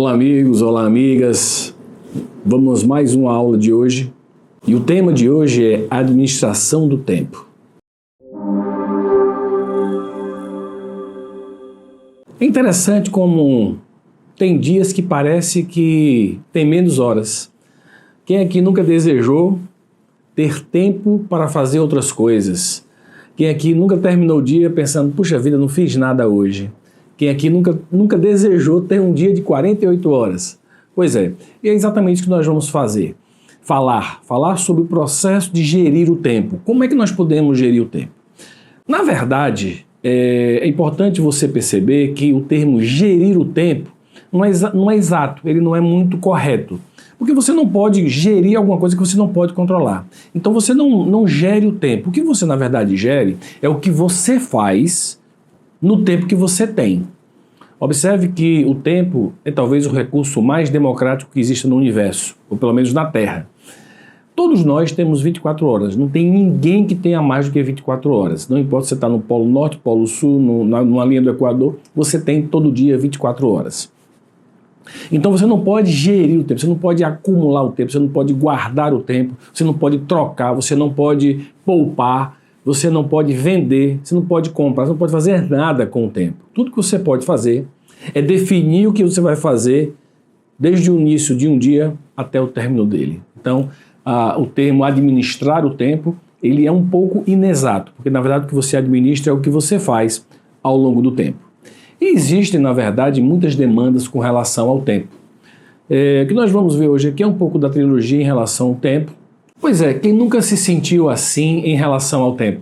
Olá amigos, olá amigas, vamos mais uma aula de hoje e o tema de hoje é administração do tempo. É interessante como tem dias que parece que tem menos horas. Quem aqui nunca desejou ter tempo para fazer outras coisas? Quem aqui nunca terminou o dia pensando, puxa vida, não fiz nada hoje? Quem aqui nunca desejou ter um dia de 48 horas? Pois é, e é exatamente isso que nós vamos fazer. Falar sobre o processo de gerir o tempo. Como é que nós podemos gerir o tempo? Na verdade, é importante você perceber que o termo gerir o tempo não é exato, ele não é muito correto. Porque você não pode gerir alguma coisa que você não pode controlar. Então você não gere o tempo. O que você, na verdade, gere é o que você faz no tempo que você tem. Observe que o tempo é talvez o recurso mais democrático que existe no universo, ou pelo menos na Terra. Todos nós temos 24 horas, não tem ninguém que tenha mais do que 24 horas. Não importa se você está no Polo Norte, Polo Sul, numa linha do Equador, você tem todo dia 24 horas. Então você não pode gerir o tempo, você não pode acumular o tempo, você não pode guardar o tempo, você não pode trocar, você não pode poupar, você não pode vender, você não pode comprar, você não pode fazer nada com o tempo. Tudo que você pode fazer é definir o que você vai fazer desde o início de um dia até o término dele. Então, o termo administrar o tempo, ele é um pouco inexato, porque na verdade o que você administra é o que você faz ao longo do tempo. E existem, na verdade, muitas demandas com relação ao tempo. O que nós vamos ver hoje aqui é um pouco da trilogia em relação ao tempo. Pois é, quem nunca se sentiu assim em relação ao tempo?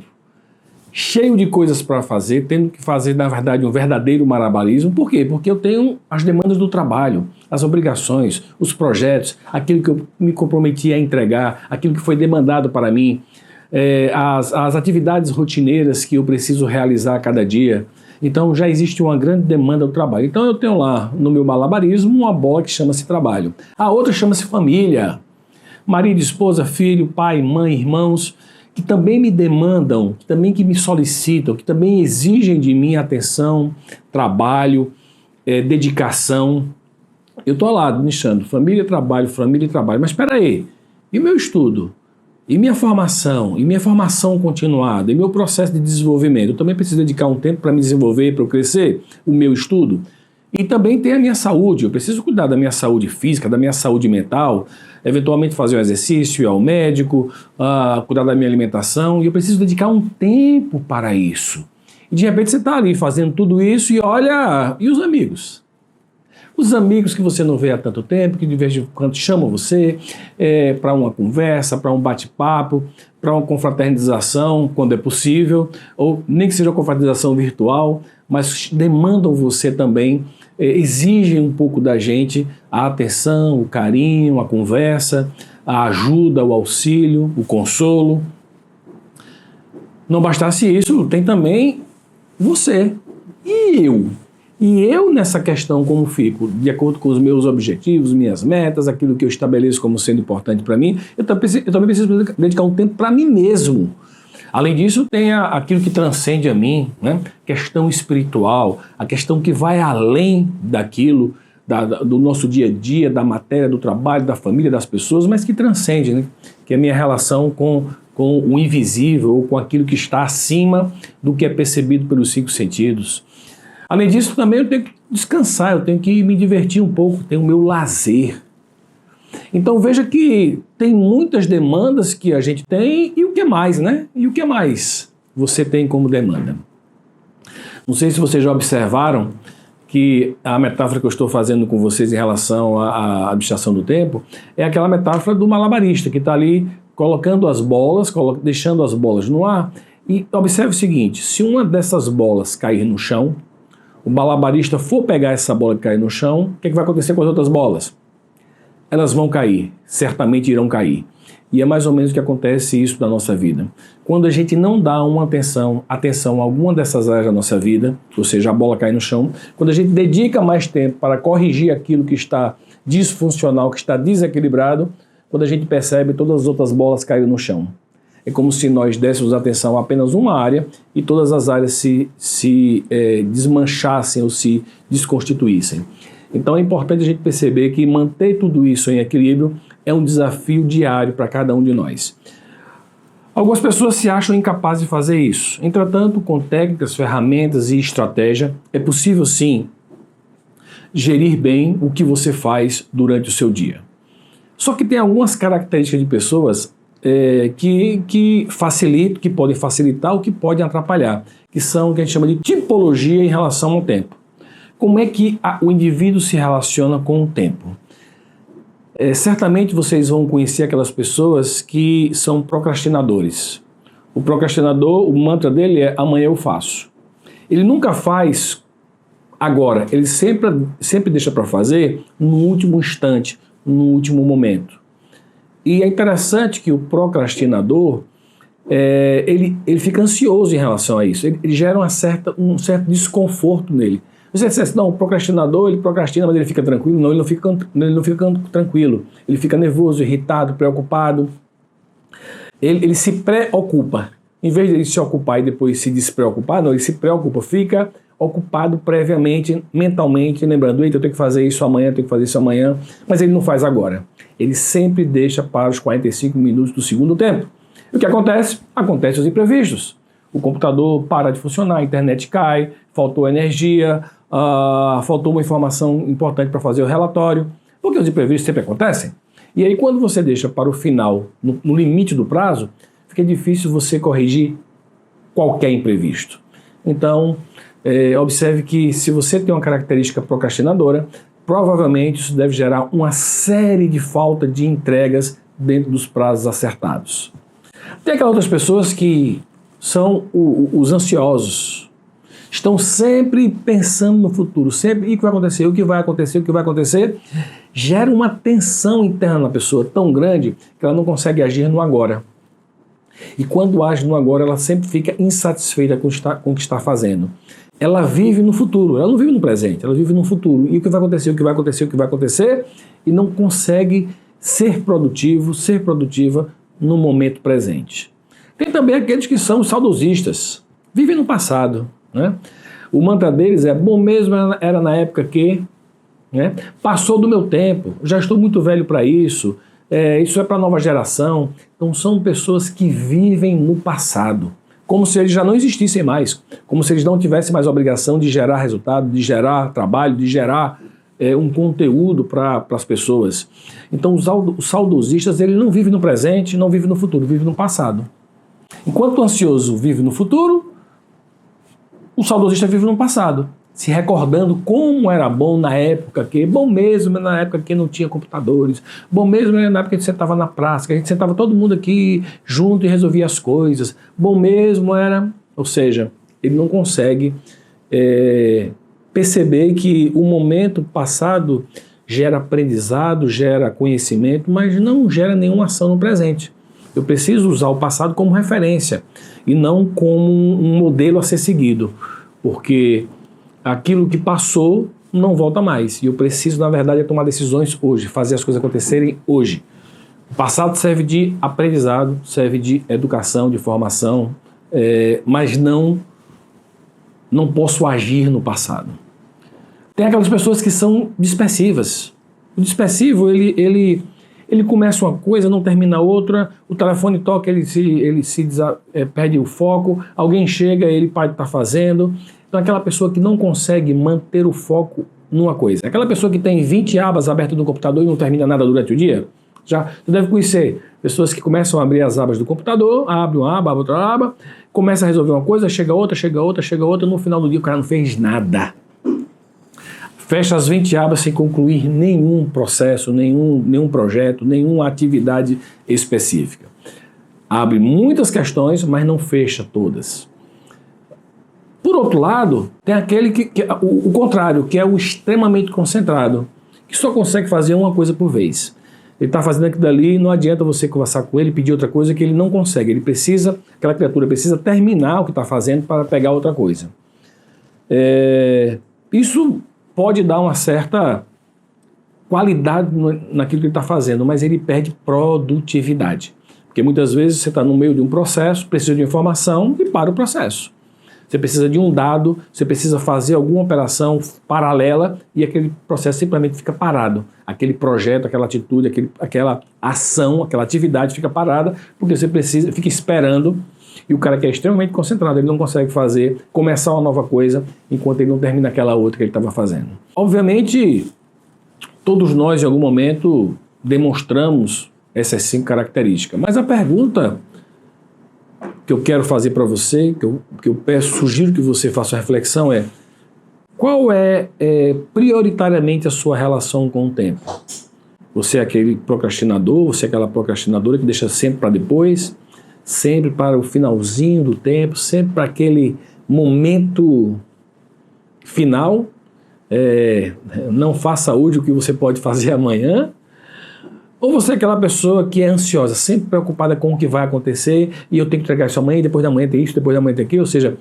Cheio de coisas para fazer, tendo que fazer, na verdade, um verdadeiro malabarismo. Por quê? Porque eu tenho as demandas do trabalho, as obrigações, os projetos, aquilo que eu me comprometi a entregar, aquilo que foi demandado para mim, as atividades rotineiras que eu preciso realizar a cada dia. Então já existe uma grande demanda do trabalho. Então eu tenho lá no meu malabarismo uma bola que chama-se trabalho. A outra chama-se família. Marido, esposa, filho, pai, mãe, irmãos, que também me demandam, que também me solicitam, que também exigem de mim atenção, trabalho, dedicação. Eu estou lá administrando família e trabalho, mas espera aí, e meu estudo? E minha formação continuada, e meu processo de desenvolvimento? Eu também preciso dedicar um tempo para me desenvolver, para eu crescer, o meu estudo. E também tem a minha saúde, eu preciso cuidar da minha saúde física, da minha saúde mental, eventualmente fazer um exercício, ir ao médico, cuidar da minha alimentação, e eu preciso dedicar um tempo para isso. E de repente você está ali fazendo tudo isso e olha, e os amigos? Os amigos que você não vê há tanto tempo, que de vez em quando chamam você para uma conversa, para um bate-papo, para uma confraternização, quando é possível, ou nem que seja uma confraternização virtual, mas demandam você também, exigem um pouco da gente a atenção, o carinho, a conversa, a ajuda, o auxílio, o consolo. Não bastasse isso, tem também você e eu. E eu nessa questão como fico, de acordo com os meus objetivos, minhas metas, aquilo que eu estabeleço como sendo importante para mim, eu também preciso dedicar um tempo para mim mesmo. Além disso, tem aquilo que transcende a mim, né? Questão espiritual, a questão que vai além daquilo, do nosso dia a dia, da matéria, do trabalho, da família, das pessoas, mas que transcende, né? Que é a minha relação com o invisível, ou com aquilo que está acima do que é percebido pelos 5 sentidos. Além disso, também eu tenho que descansar, eu tenho que me divertir um pouco, tenho o meu lazer. Então veja que tem muitas demandas que a gente tem, e o que mais, né? E o que mais você tem como demanda? Não sei se vocês já observaram que a metáfora que eu estou fazendo com vocês em relação à administração do tempo é aquela metáfora do malabarista que está ali colocando as bolas, deixando as bolas no ar. E observe o seguinte, se uma dessas bolas cair no chão, o malabarista for pegar essa bola que cai no chão, o que vai acontecer com as outras bolas? Elas vão cair, certamente irão cair. E é mais ou menos o que acontece isso da nossa vida. Quando a gente não dá uma atenção a alguma dessas áreas da nossa vida, ou seja, a bola cai no chão, quando a gente dedica mais tempo para corrigir aquilo que está disfuncional, que está desequilibrado, quando a gente percebe, todas as outras bolas caíram no chão. É como se nós dessemos atenção a apenas uma área e todas as áreas se desmanchassem ou se desconstituíssem. Então é importante a gente perceber que manter tudo isso em equilíbrio é um desafio diário para cada um de nós. Algumas pessoas se acham incapazes de fazer isso. Entretanto, com técnicas, ferramentas e estratégia, é possível sim gerir bem o que você faz durante o seu dia. Só que tem algumas características de pessoas que facilitam, que podem facilitar ou que podem atrapalhar, que são o que a gente chama de tipologia em relação ao tempo. Como é que o indivíduo se relaciona com o tempo? Certamente vocês vão conhecer aquelas pessoas que são procrastinadores. O procrastinador, o mantra dele é amanhã eu faço. Ele nunca faz agora, ele sempre deixa para fazer no último instante, no último momento. E é interessante que o procrastinador, ele fica ansioso em relação a isso. Ele gera um certo desconforto nele. Você disse assim, não, o procrastinador, ele procrastina, mas ele fica tranquilo. Não, ele não fica tranquilo. Ele fica nervoso, irritado, preocupado. Ele se preocupa. Em vez de ele se ocupar e depois se despreocupar, não, ele se preocupa, fica ocupado previamente, mentalmente, lembrando, eita, eu tenho que fazer isso amanhã, mas ele não faz agora. Ele sempre deixa para os 45 minutos do segundo tempo. E o que acontece? Acontece os imprevistos. O computador para de funcionar, a internet cai, faltou energia, faltou uma informação importante para fazer o relatório, porque os imprevistos sempre acontecem. E aí quando você deixa para o final, no limite do prazo, fica difícil você corrigir qualquer imprevisto. Então, observe que se você tem uma característica procrastinadora, provavelmente isso deve gerar uma série de falta de entregas dentro dos prazos acertados. Tem aquelas outras pessoas que são os ansiosos. Estão sempre pensando no futuro, sempre o que vai acontecer, o que vai acontecer, o que vai acontecer. Gera uma tensão interna na pessoa tão grande que ela não consegue agir no agora. E quando age no agora, ela sempre fica insatisfeita com o que está fazendo. Ela vive no futuro, ela não vive no presente, ela vive no futuro. E o que vai acontecer, o que vai acontecer, o que vai acontecer, e não consegue ser produtivo, ser produtiva no momento presente. Tem também aqueles que são saudosistas, vivem no passado, né? O mantra deles é, bom mesmo era na época que, né? Passou do meu tempo, já estou muito velho para isso, isso é para a nova geração. Então são pessoas que vivem no passado, como se eles já não existissem mais, como se eles não tivessem mais obrigação de gerar resultado, de gerar trabalho, de gerar um conteúdo para as pessoas. Então os saudosistas, ele não vive no presente, não vive no futuro, vive no passado. Enquanto o ansioso vive no futuro, o saudosista vive no passado, se recordando como era bom na época que, bom mesmo na época que não tinha computadores, bom mesmo na época que a gente sentava na praça, que a gente sentava todo mundo aqui junto e resolvia as coisas, bom mesmo era, ou seja, ele não consegue perceber que o momento passado gera aprendizado, gera conhecimento, mas não gera nenhuma ação no presente. Eu preciso usar o passado como referência e não como um modelo a ser seguido, porque aquilo que passou não volta mais. E eu preciso, na verdade, tomar decisões hoje, fazer as coisas acontecerem hoje. O passado serve de aprendizado, serve de educação, de formação, mas não posso agir no passado. Tem aquelas pessoas que são dispersivas. O dispersivo, ele começa uma coisa, não termina outra, o telefone toca, ele perde o foco, alguém chega, ele para de estar fazendo. Então aquela pessoa que não consegue manter o foco numa coisa. Aquela pessoa que tem 20 abas abertas no computador e não termina nada durante o dia. Já tu deve conhecer pessoas que começam a abrir as abas do computador, abre uma aba, abre outra aba, começa a resolver uma coisa, chega outra, no final do dia o cara não fez nada. Fecha as 20 abas sem concluir nenhum processo, nenhum projeto, nenhuma atividade específica. Abre muitas questões, mas não fecha todas. Por outro lado, tem aquele que é o contrário, que é o extremamente concentrado, que só consegue fazer uma coisa por vez. Ele está fazendo aquilo dali, não adianta você conversar com ele, pedir outra coisa que ele não consegue. Aquela criatura precisa terminar o que está fazendo para pegar outra coisa. Isso pode dar uma certa qualidade naquilo que ele está fazendo, mas ele perde produtividade. Porque muitas vezes você está no meio de um processo, precisa de informação e para o processo. Você precisa de um dado, você precisa fazer alguma operação paralela e aquele processo simplesmente fica parado. Aquele projeto, aquela atitude, aquela ação, aquela atividade fica parada porque você fica esperando e o cara que é extremamente concentrado, ele não consegue começar uma nova coisa enquanto ele não termina aquela outra que ele estava fazendo. Obviamente, todos nós em algum momento demonstramos essas 5 características, mas a pergunta que eu quero fazer para você, que eu sugiro que você faça uma reflexão é: qual é prioritariamente a sua relação com o tempo? Você é aquele procrastinador, você é aquela procrastinadora que deixa sempre para depois, sempre para o finalzinho do tempo, sempre para aquele momento final, não faça hoje o que você pode fazer amanhã? Ou você é aquela pessoa que é ansiosa, sempre preocupada com o que vai acontecer, e eu tenho que entregar isso amanhã, depois da manhã tem isso, depois da manhã tem aquilo, ou seja,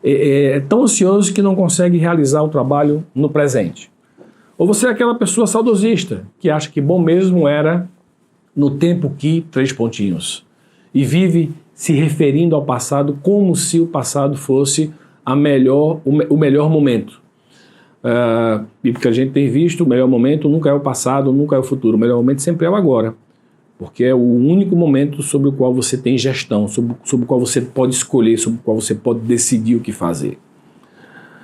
é tão ansioso que não consegue realizar o trabalho no presente. Ou você é aquela pessoa saudosista, que acha que bom mesmo era no tempo que... e vive se referindo ao passado como se o passado fosse o melhor momento. E porque a gente tem visto, o melhor momento nunca é o passado, nunca é o futuro, o melhor momento sempre é o agora, porque é o único momento sobre o qual você tem gestão, sobre o qual você pode escolher, sobre o qual você pode decidir o que fazer.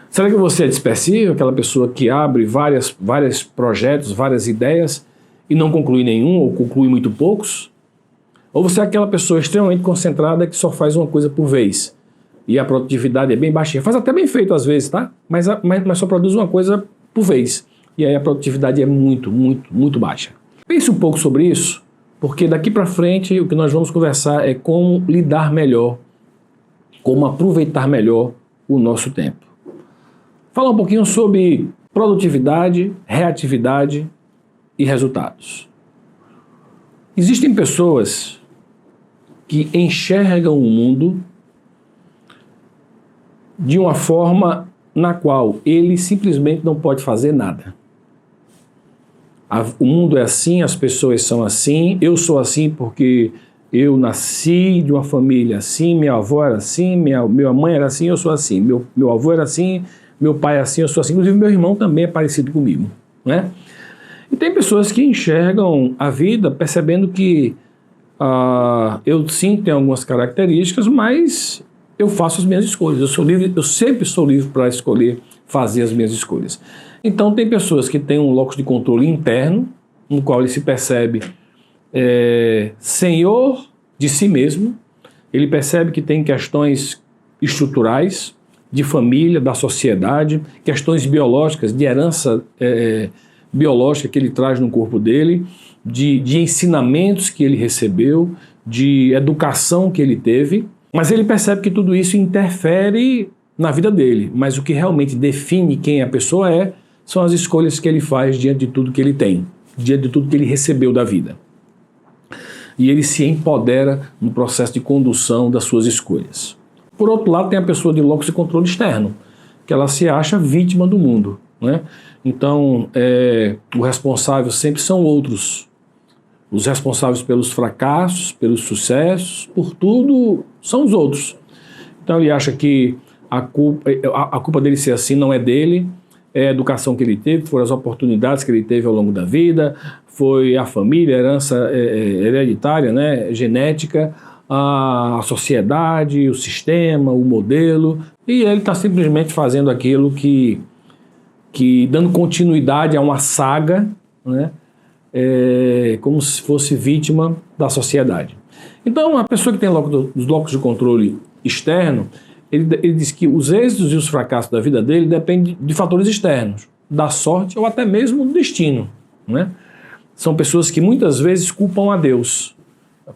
Será que você é dispersivo, aquela pessoa que abre vários projetos, várias ideias e não conclui nenhum ou conclui muito poucos? Ou você é aquela pessoa extremamente concentrada que só faz uma coisa por vez e a produtividade é bem baixinha? Faz até bem feito às vezes, tá? Mas só produz uma coisa por vez. E aí a produtividade é muito, muito, muito baixa. Pense um pouco sobre isso, porque daqui para frente o que nós vamos conversar é como lidar melhor, como aproveitar melhor o nosso tempo. Falar um pouquinho sobre produtividade, reatividade e resultados. Existem pessoas que enxergam o mundo de uma forma na qual ele simplesmente não pode fazer nada. O mundo é assim, as pessoas são assim, eu sou assim porque eu nasci de uma família assim, minha avó era assim, minha mãe era assim, eu sou assim, meu avô era assim, meu pai é assim, eu sou assim, inclusive meu irmão também é parecido comigo, né? E tem pessoas que enxergam a vida percebendo que eu sim tenho algumas características, mas eu faço as minhas escolhas, eu sempre sou livre para escolher, fazer as minhas escolhas. Então tem pessoas que têm um locus de controle interno, no qual ele se percebe senhor de si mesmo, ele percebe que tem questões estruturais, de família, da sociedade, questões biológicas, de herança biológica que ele traz no corpo dele, de ensinamentos que ele recebeu, de educação que ele teve, mas ele percebe que tudo isso interfere na vida dele, mas o que realmente define quem a pessoa são as escolhas que ele faz diante de tudo que ele tem, diante de tudo que ele recebeu da vida. E ele se empodera no processo de condução das suas escolhas. Por outro lado, tem a pessoa de locus de controle externo, que ela se acha vítima do mundo, né? Então, o responsável sempre são outros. Os responsáveis pelos fracassos, pelos sucessos, por tudo, são os outros. Então ele acha que a culpa dele ser assim não é dele, é a educação que ele teve, foram as oportunidades que ele teve ao longo da vida, foi a família, a herança hereditária, né, genética, a sociedade, o sistema, o modelo, e ele está simplesmente fazendo aquilo que dando continuidade a uma saga, né, como se fosse vítima da sociedade. Então, a pessoa que tem os locus de controle externo, ele diz que os êxitos e os fracassos da vida dele dependem de fatores externos, da sorte ou até mesmo do destino, né? São pessoas que muitas vezes culpam a Deus,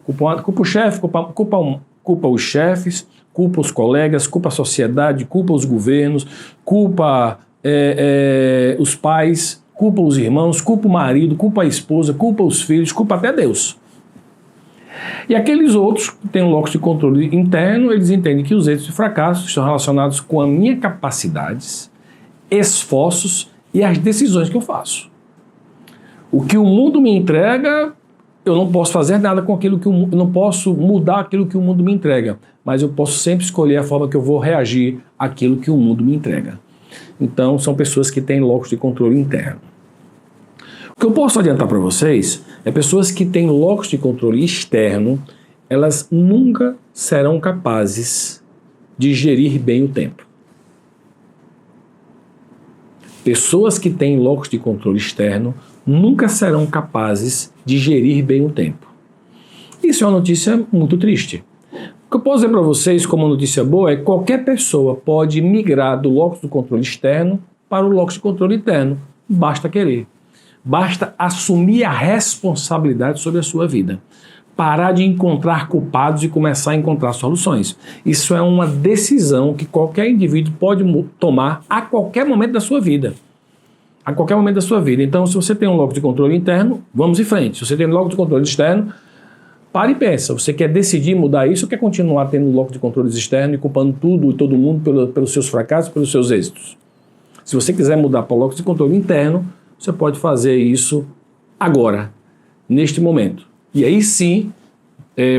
culpa o chefe, culpa os chefes, culpa os colegas, culpa a sociedade, culpa os governos, culpa os pais, culpa os irmãos, culpa o marido, culpa a esposa, culpa os filhos, culpa até Deus. E aqueles outros que têm um locus de controle interno, eles entendem que os êxitos e fracassos estão relacionados com as minhas capacidades, esforços e as decisões que eu faço. O que o mundo me entrega, eu não posso fazer nada com aquilo que não posso mudar aquilo que o mundo me entrega. mas eu posso sempre escolher a forma que eu vou reagir àquilo que o mundo me entrega. Então, são pessoas que têm locus de controle interno. O que eu posso adiantar para vocês é pessoas que têm locus de controle externo, elas nunca serão capazes de gerir bem o tempo. Pessoas que têm locus de controle externo nunca serão capazes de gerir bem o tempo. Isso é uma notícia muito triste. O que eu posso dizer para vocês como notícia boa é que qualquer pessoa pode migrar do locus do controle externo para o locus de controle interno. Basta querer. Basta assumir a responsabilidade sobre a sua vida. Parar de encontrar culpados e começar a encontrar soluções. Isso é uma decisão que qualquer indivíduo pode tomar a qualquer momento da sua vida. A qualquer momento da sua vida. Então, se você tem um locus de controle interno, vamos em frente. Se você tem um locus de controle externo, para e pensa. Você quer decidir mudar isso ou quer continuar tendo locus de controle externo e culpando tudo e todo mundo pelos seus fracassos, pelos seus êxitos? Se você quiser mudar para o locus de controle interno, você pode fazer isso agora, neste momento. E aí sim,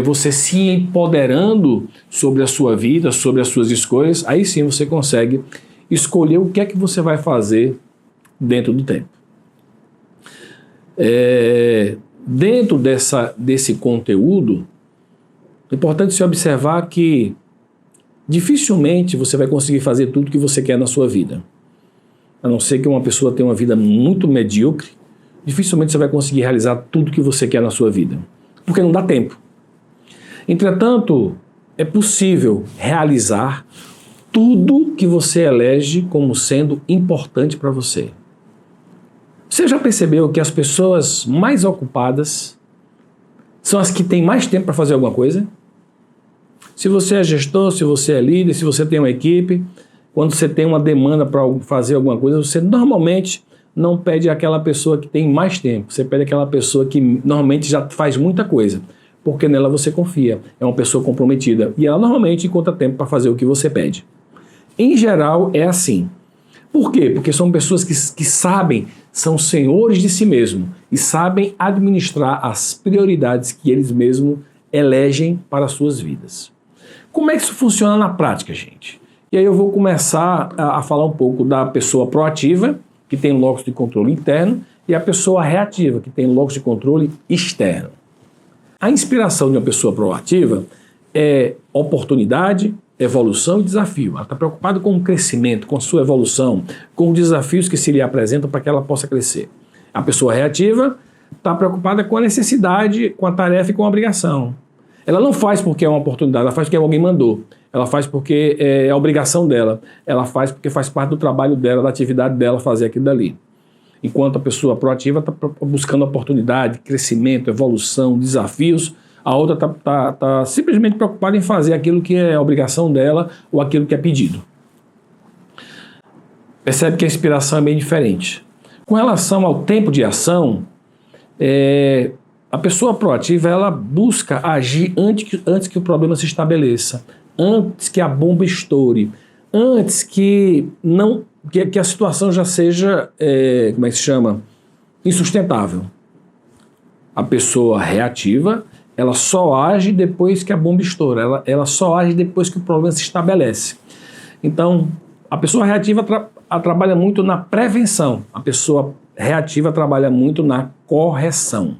você se empoderando sobre a sua vida, sobre as suas escolhas, aí sim você consegue escolher o que é que você vai fazer dentro do tempo. Dentro desse conteúdo, é importante se observar que dificilmente você vai conseguir fazer tudo que você quer na sua vida. A não ser que uma pessoa tenha uma vida muito medíocre, dificilmente você vai conseguir realizar tudo que você quer na sua vida, porque não dá tempo. Entretanto, é possível realizar tudo que você elege como sendo importante para você. Você já percebeu que as pessoas mais ocupadas são as que têm mais tempo para fazer alguma coisa? Se você é gestor, se você é líder, se você tem uma equipe, quando você tem uma demanda para fazer alguma coisa, você normalmente não pede aquela pessoa que tem mais tempo, você pede aquela pessoa que normalmente já faz muita coisa, porque nela você confia, é uma pessoa comprometida e ela normalmente encontra tempo para fazer o que você pede. Em geral é assim. Por quê? Porque são pessoas que sabem, são senhores de si mesmos e sabem administrar as prioridades que eles mesmos elegem para as suas vidas. Como é que isso funciona na prática, gente? E aí eu vou começar a falar um pouco da pessoa proativa, que tem locus de controle interno, e a pessoa reativa, que tem locus de controle externo. A inspiração de uma pessoa proativa é oportunidade, evolução e desafio. Ela está preocupada com o crescimento, com a sua evolução, com os desafios que se lhe apresentam para que ela possa crescer. A pessoa reativa está preocupada com a necessidade, com a tarefa e com a obrigação. Ela não faz porque é uma oportunidade, ela faz porque alguém mandou. Ela faz porque é a obrigação dela. Ela faz porque faz parte do trabalho dela, da atividade dela fazer aquilo dali. Enquanto a pessoa proativa está buscando oportunidade, crescimento, evolução, desafios, a outra está simplesmente preocupada em fazer aquilo que é a obrigação dela ou aquilo que é pedido. Percebe que a inspiração é bem diferente. Com relação ao tempo de ação, a pessoa proativa ela busca agir antes que o problema se estabeleça, antes que a bomba estoure, antes que a situação já seja, como é que se chama? Insustentável. A pessoa reativa, ela só age depois que a bomba estoura, ela só age depois que o problema se estabelece. Então, a pessoa reativa trabalha muito na prevenção, a pessoa reativa trabalha muito na correção.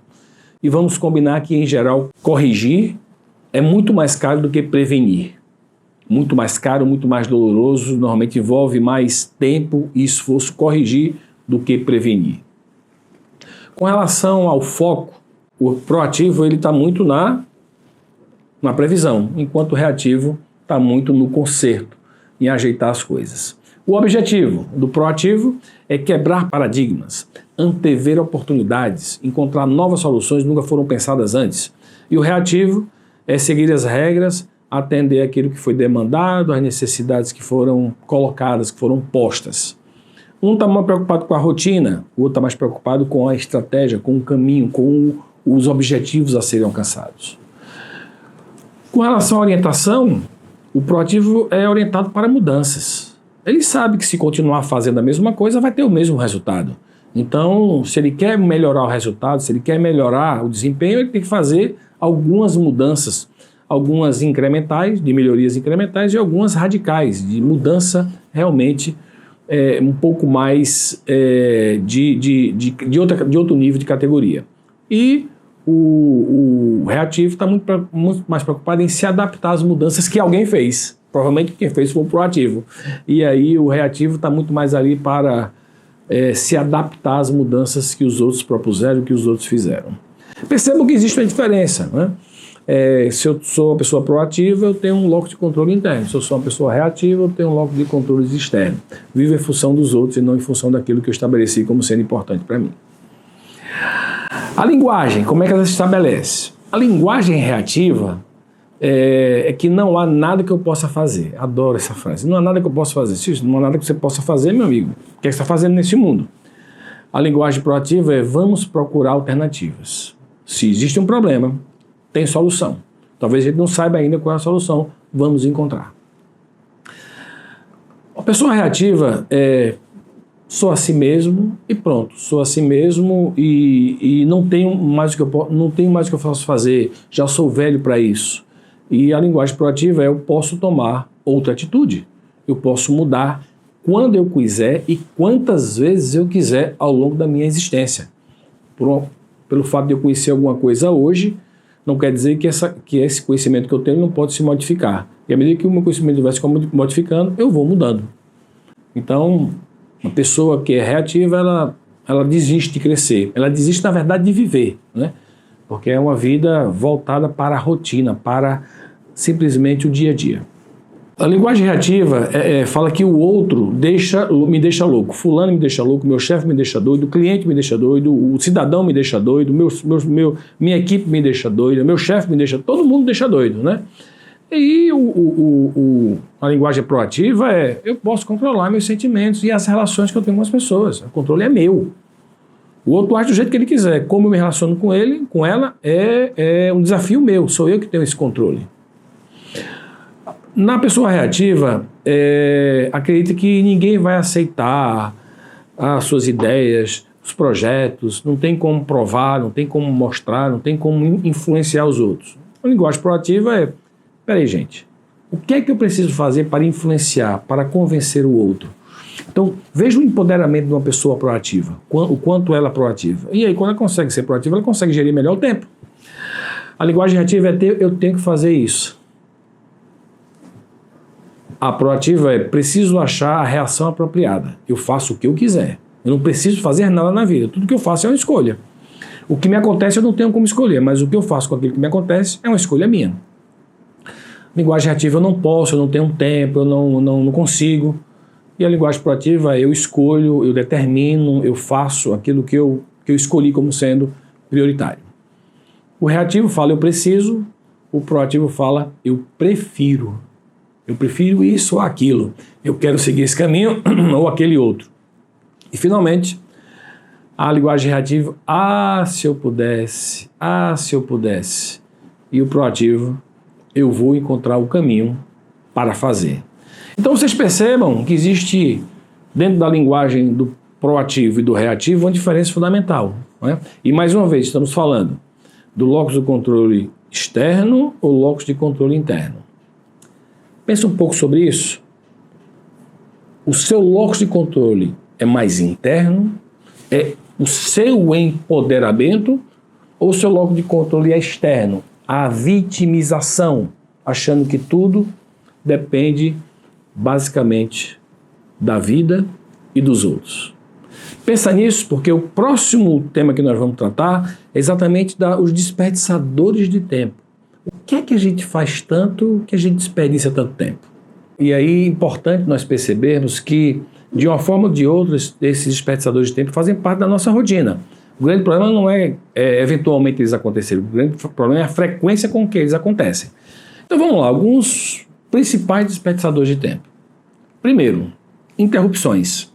E vamos combinar que, em geral, corrigir é muito mais caro do que prevenir. Muito mais caro, muito mais doloroso, normalmente envolve mais tempo e esforço corrigir do que prevenir. Com relação ao foco, o proativo ele está muito na previsão, enquanto o reativo está muito no conserto, em ajeitar as coisas. O objetivo do proativo é quebrar paradigmas, antever oportunidades, encontrar novas soluções que nunca foram pensadas antes. E o reativo é seguir as regras, atender aquilo que foi demandado, as necessidades que foram colocadas, que foram postas. Um está mais preocupado com a rotina, o outro está mais preocupado com a estratégia, com o caminho, com os objetivos a serem alcançados. Com relação à orientação, o proativo é orientado para mudanças. Ele sabe que se continuar fazendo a mesma coisa, vai ter o mesmo resultado. Então, se ele quer melhorar o resultado, se ele quer melhorar o desempenho, ele tem que fazer algumas mudanças, algumas incrementais, de melhorias incrementais, e algumas radicais, de mudança realmente um pouco mais de outro nível de categoria. E o reativo está muito mais preocupado em se adaptar às mudanças que alguém fez. Provavelmente quem fez foi o proativo. E aí o reativo está muito mais ali para se adaptar às mudanças que os outros propuseram, que os outros fizeram. Percebam que existe uma diferença, né? Se eu sou uma pessoa proativa, eu tenho um locus de controle interno. Se eu sou uma pessoa reativa, eu tenho um locus de controle externo. Vivo em função dos outros e não em função daquilo que eu estabeleci como sendo importante para mim. A linguagem, como é que ela se estabelece? A linguagem reativa é que não há nada que eu possa fazer. Adoro essa frase. Não há nada que eu possa fazer. Se não há nada que você possa fazer, meu amigo, o que você está fazendo nesse mundo? A linguagem proativa é: vamos procurar alternativas. Se existe um problema, tem solução. Talvez a gente não saiba ainda qual é a solução, vamos encontrar. A pessoa reativa sou a si mesmo e pronto, sou a si mesmo e não tenho mais o que eu posso fazer, já sou velho para isso. E a linguagem proativa eu posso tomar outra atitude, eu posso mudar quando eu quiser e quantas vezes eu quiser ao longo da minha existência. Pelo fato de eu conhecer alguma coisa hoje, não quer dizer que esse conhecimento que eu tenho não pode se modificar. E à medida que o meu conhecimento vai se modificando, eu vou mudando. Então, uma pessoa que é reativa, ela desiste de crescer. Ela desiste, na verdade, de viver, né? Porque é uma vida voltada para a rotina, para simplesmente o dia a dia. A linguagem reativa fala que o outro me deixa louco. Fulano me deixa louco, meu chefe me deixa doido, o cliente me deixa doido, o cidadão me deixa doido, minha equipe me deixa doido, meu chefe me deixa... Todo mundo deixa doido, né? E a linguagem proativa eu posso controlar meus sentimentos e as relações que eu tenho com as pessoas. O controle é meu. O outro age do jeito que ele quiser. Como eu me relaciono com ele, com ela, é um desafio meu. Sou eu que tenho esse controle. Na pessoa reativa, acredita que ninguém vai aceitar as suas ideias, os projetos, não tem como provar, não tem como mostrar, não tem como influenciar os outros. A linguagem proativa peraí, gente, o que é que eu preciso fazer para influenciar, para convencer o outro? Então, veja o empoderamento de uma pessoa proativa, o quanto ela é proativa. E aí, quando ela consegue ser proativa, ela consegue gerir melhor o tempo. A linguagem reativa eu tenho que fazer isso. A proativa preciso achar a reação apropriada. Eu faço o que eu quiser. Eu não preciso fazer nada na vida. Tudo que eu faço é uma escolha. O que me acontece eu não tenho como escolher, mas o que eu faço com aquilo que me acontece é uma escolha minha. Linguagem reativa eu não posso, eu não tenho tempo, eu não consigo. E a linguagem proativa eu escolho, eu determino, eu faço aquilo que eu escolhi como sendo prioritário. O reativo fala eu preciso, o proativo fala eu prefiro. Eu prefiro isso ou aquilo. Eu quero seguir esse caminho ou aquele outro. E finalmente, a linguagem reativa, se eu pudesse, se eu pudesse. E o proativo, eu vou encontrar o caminho para fazer. Então vocês percebam que existe, dentro da linguagem do proativo e do reativo, uma diferença fundamental, não é? E mais uma vez, estamos falando do locus do controle externo ou locus de controle interno. Pensa um pouco sobre isso. O seu locus de controle é mais interno? É o seu empoderamento? Ou o seu locus de controle é externo? A vitimização, achando que tudo depende basicamente da vida e dos outros. Pensa nisso, porque o próximo tema que nós vamos tratar é exatamente os desperdiçadores de tempo. O que é que a gente faz tanto que a gente desperdiça tanto tempo? E aí é importante nós percebermos que, de uma forma ou de outra, esses desperdiçadores de tempo fazem parte da nossa rotina. O grande problema não é eventualmente eles acontecerem, o grande problema é a frequência com que eles acontecem. Então vamos lá, alguns principais desperdiçadores de tempo. Primeiro, interrupções.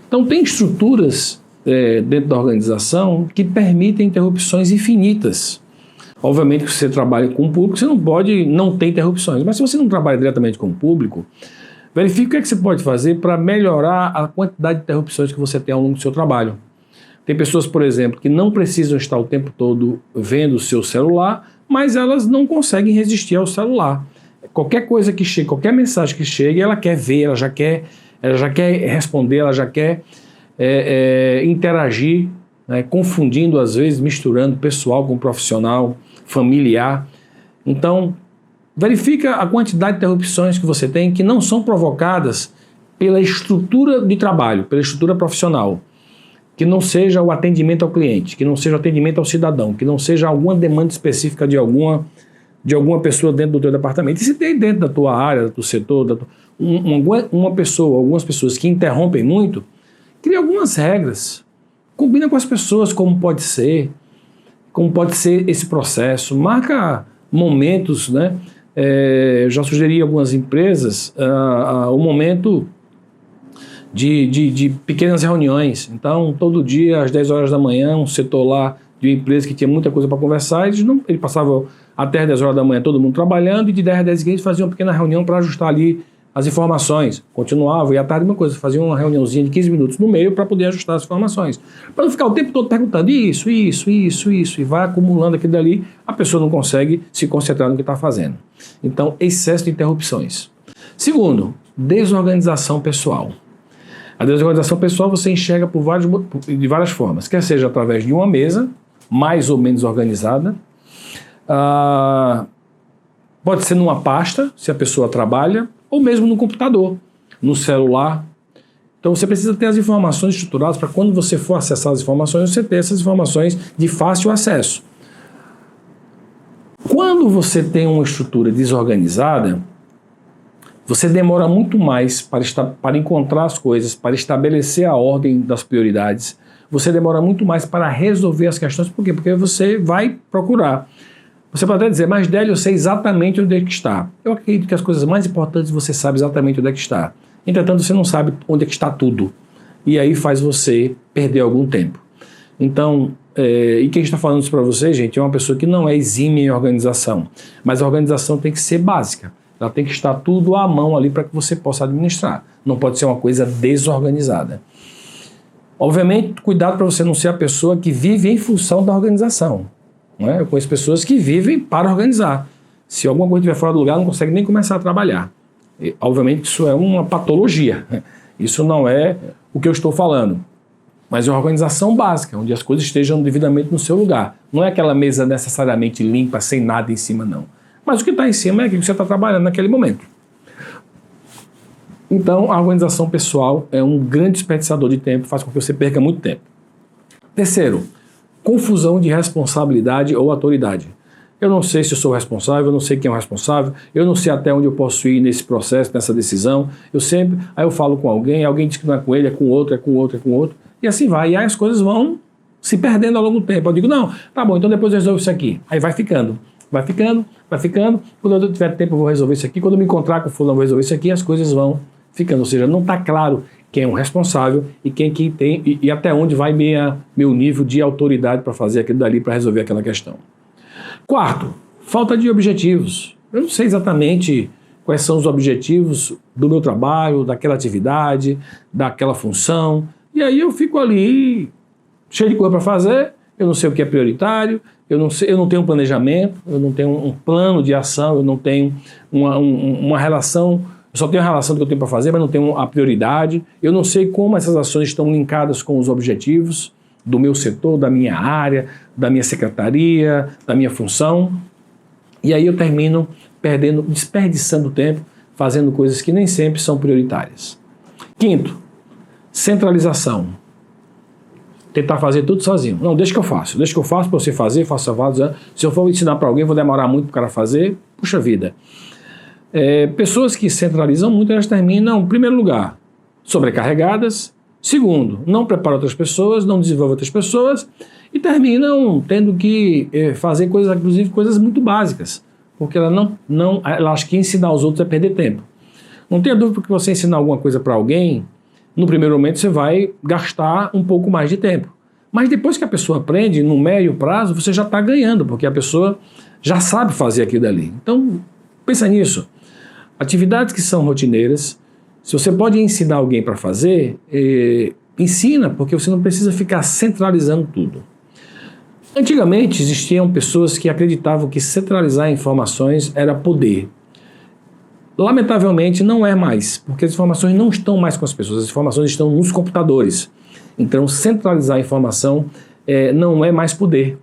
Então tem estruturas dentro da organização que permitem interrupções infinitas. Obviamente que se você trabalha com o público, você não pode não ter interrupções, mas se você não trabalha diretamente com o público, verifique o que é que você pode fazer para melhorar a quantidade de interrupções que você tem ao longo do seu trabalho. Tem pessoas, por exemplo, que não precisam estar o tempo todo vendo o seu celular, mas elas não conseguem resistir ao celular. Qualquer coisa que chegue, qualquer mensagem que chegue, ela quer ver, ela já quer responder, ela já quer interagir, né, confundindo às vezes, misturando pessoal com profissional, familiar. Então, verifica a quantidade de interrupções que você tem que não são provocadas pela estrutura de trabalho, pela estrutura profissional, que não seja o atendimento ao cliente, que não seja o atendimento ao cidadão, que não seja alguma demanda específica de alguma pessoa dentro do teu departamento. E se tem dentro da tua área, do teu setor, algumas pessoas que interrompem muito, cria algumas regras, combina com as pessoas como pode ser esse processo, marca momentos, né? Eu já sugeri a algumas empresas o momento de pequenas reuniões. Então, todo dia, às 10 horas da manhã, um setor lá de uma empresa que tinha muita coisa para conversar, ele passava até as 10 horas da manhã todo mundo trabalhando, e de 10 a 10 eles faziam uma pequena reunião para ajustar ali as informações. Continuava, e à tarde uma coisa, fazia uma reuniãozinha de 15 minutos no meio para poder ajustar as informações. Para não ficar o tempo todo perguntando isso, e vai acumulando aquilo dali, a pessoa não consegue se concentrar no que está fazendo. Então, excesso de interrupções. Segundo, desorganização pessoal. A desorganização pessoal você enxerga de várias formas, quer seja através de uma mesa, mais ou menos organizada, pode ser numa pasta, se a pessoa trabalha, ou mesmo no computador, no celular. Então você precisa ter as informações estruturadas para quando você for acessar as informações, você ter essas informações de fácil acesso. Quando você tem uma estrutura desorganizada, você demora muito mais para encontrar as coisas, para estabelecer a ordem das prioridades. Você demora muito mais para resolver as questões. Por quê? Porque você vai procurar. Você pode até dizer, mas Délio, eu sei exatamente onde é que está. Eu acredito que as coisas mais importantes você sabe exatamente onde é que está. Entretanto, você não sabe onde é que está tudo. E aí faz você perder algum tempo. Então, e quem está falando isso para você, gente, é uma pessoa que não é exímia em organização. Mas a organização tem que ser básica. Ela tem que estar tudo à mão ali para que você possa administrar. Não pode ser uma coisa desorganizada. Obviamente, cuidado para você não ser a pessoa que vive em função da organização. Não é? Eu conheço pessoas que vivem para organizar. Se alguma coisa estiver fora do lugar, não consegue nem começar a trabalhar. E, obviamente, isso é uma patologia. Isso não é o que eu estou falando. Mas é uma organização básica, onde as coisas estejam devidamente no seu lugar. Não é aquela mesa necessariamente limpa, sem nada em cima, não. Mas o que está em cima é aquilo que você está trabalhando naquele momento. Então, a organização pessoal é um grande desperdiçador de tempo, faz com que você perca muito tempo. Terceiro, confusão de responsabilidade ou autoridade. Eu não sei se eu sou responsável, eu não sei quem é o responsável, eu não sei até onde eu posso ir nesse processo, nessa decisão. Aí eu falo com alguém diz que não é com ele, é com outro, é com outro, é com outro. E assim vai, e aí as coisas vão se perdendo ao longo do tempo. Eu digo, não, tá bom, então depois eu resolvo isso aqui. Aí vai ficando. Quando eu tiver tempo eu vou resolver isso aqui, quando eu me encontrar com o fulano eu vou resolver isso aqui, as coisas vão ficando. Ou seja, não está claro quem é o responsável e quem tem e até onde vai meu nível de autoridade para fazer aquilo dali, para resolver aquela questão. Quarto, falta de objetivos. Eu não sei exatamente quais são os objetivos do meu trabalho, daquela atividade, daquela função, e aí eu fico ali cheio de coisa para fazer, eu não sei o que é prioritário, eu não tenho um planejamento, eu não tenho um plano de ação, eu não tenho uma relação, eu só tenho a relação do que eu tenho para fazer, mas não tenho a prioridade, eu não sei como essas ações estão linkadas com os objetivos do meu setor, da minha área, da minha secretaria, da minha função, e aí eu termino desperdiçando tempo, fazendo coisas que nem sempre são prioritárias. Quinto, centralização. Tentar fazer tudo sozinho. Não, deixa que eu faço para você fazer, faça vários anos. Se eu for ensinar para alguém, vou demorar muito para o cara fazer, puxa vida. Pessoas que centralizam muito, elas terminam, em primeiro lugar, sobrecarregadas. Segundo, não preparam outras pessoas, não desenvolvem outras pessoas e terminam tendo que fazer coisas, inclusive coisas muito básicas, porque ela acha que ensinar os outros é perder tempo. Não tenha dúvida que você ensinar alguma coisa para alguém, no primeiro momento você vai gastar um pouco mais de tempo. Mas depois que a pessoa aprende, no médio prazo, você já está ganhando, porque a pessoa já sabe fazer aquilo dali. Então, pensa nisso. Atividades que são rotineiras, se você pode ensinar alguém para fazer, ensina, porque você não precisa ficar centralizando tudo. Antigamente existiam pessoas que acreditavam que centralizar informações era poder. Lamentavelmente não é mais, porque as informações não estão mais com as pessoas, as informações estão nos computadores. Então centralizar a informação não é mais poder.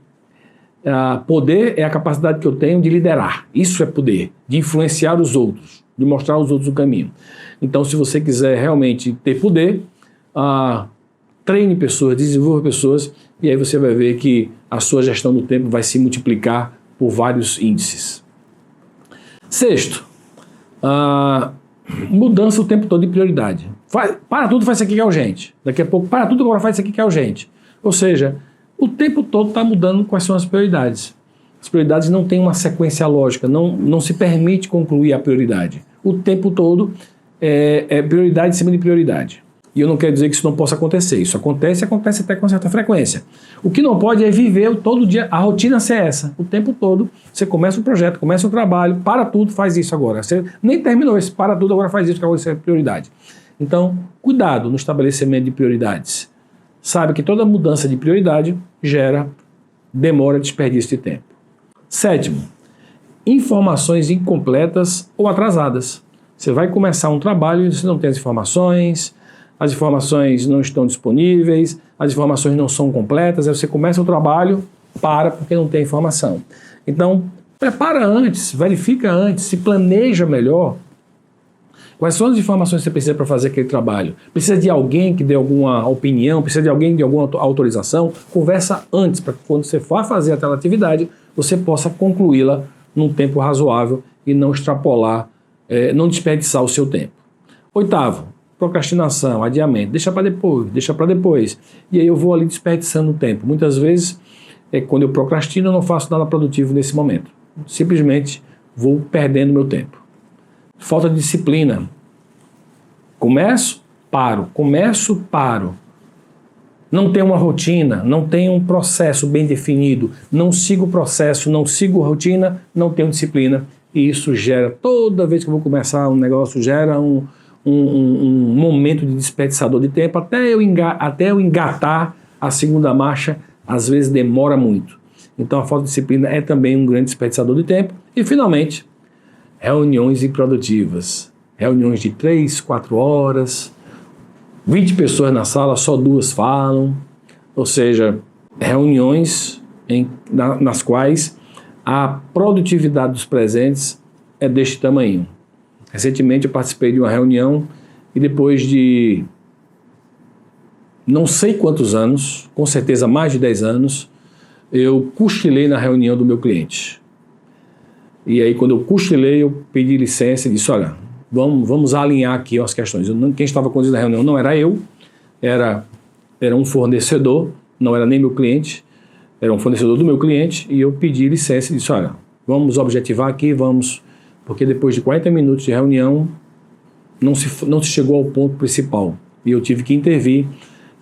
Poder é a capacidade que eu tenho de liderar, isso é poder, de influenciar os outros, de mostrar aos outros o caminho. Então se você quiser realmente ter poder, treine pessoas, desenvolva pessoas, e aí você vai ver que a sua gestão do tempo vai se multiplicar por vários índices. Sexto, mudança o tempo todo de prioridade. Para tudo, faz isso aqui que é urgente. Daqui a pouco, para tudo, agora faz isso aqui que é urgente. Ou seja, o tempo todo está mudando quais são as prioridades. As prioridades não têm uma sequência lógica, não se permite concluir a prioridade. O tempo todo é prioridade em cima de prioridade. E eu não quero dizer que isso não possa acontecer. Isso acontece até com certa frequência. O que não pode é viver todo dia, a rotina ser essa. O tempo todo, você começa um projeto, começa um trabalho, para tudo, faz isso agora. Você nem terminou isso, para tudo, agora faz isso, que agora isso é prioridade. Então, cuidado no estabelecimento de prioridades. Sabe que toda mudança de prioridade gera demora, desperdício de tempo. Sétimo, informações incompletas ou atrasadas. Você vai começar um trabalho e você não tem as informações não estão disponíveis, as informações não são completas, aí você começa o trabalho, porque não tem informação. Então, prepara antes, verifica antes, se planeja melhor. Quais são as informações que você precisa para fazer aquele trabalho? Precisa de alguém que dê alguma opinião, precisa de alguém de alguma autorização? Conversa antes, para que quando você for fazer aquela atividade, você possa concluí-la num tempo razoável e não extrapolar, não desperdiçar o seu tempo. Oitavo, procrastinação, adiamento, deixa para depois. E aí eu vou ali desperdiçando o tempo. Muitas vezes, quando eu procrastino, eu não faço nada produtivo nesse momento. Simplesmente vou perdendo meu tempo. Falta de disciplina. Começo, paro. Não tenho uma rotina, não tenho um processo bem definido, não sigo o processo, não sigo a rotina, não tenho disciplina. E isso gera, toda vez que eu vou começar um negócio, gera um momento de desperdiçador de tempo, até eu engatar a segunda marcha, às vezes demora muito. Então a falta de disciplina é também um grande desperdiçador de tempo. E finalmente, reuniões improdutivas. Reuniões de 3, 4 horas, 20 pessoas na sala, só 2 falam. Ou seja, reuniões nas quais a produtividade dos presentes é deste tamanho. Recentemente eu participei de uma reunião e depois de não sei quantos anos, com certeza mais de 10 anos, eu cochilei na reunião do meu cliente. E aí quando eu cochilei, eu pedi licença e disse, olha, vamos alinhar aqui as questões. Quem estava conduzindo a reunião não era eu, era um fornecedor, não era nem meu cliente, era um fornecedor do meu cliente, e eu pedi licença e disse, olha, vamos objetivar aqui, porque depois de 40 minutos de reunião, não se chegou ao ponto principal. E eu tive que intervir,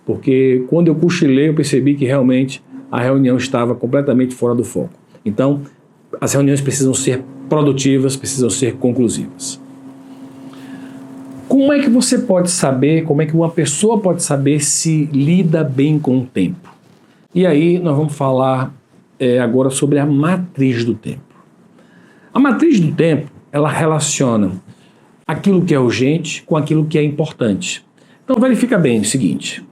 porque quando eu cochilei, eu percebi que realmente a reunião estava completamente fora do foco. Então, as reuniões precisam ser produtivas, precisam ser conclusivas. Como é que você pode saber, como é que uma pessoa pode saber se lida bem com o tempo? E aí nós vamos falar agora sobre a matriz do tempo. A matriz do tempo, ela relaciona aquilo que é urgente com aquilo que é importante. Então verifica bem o seguinte,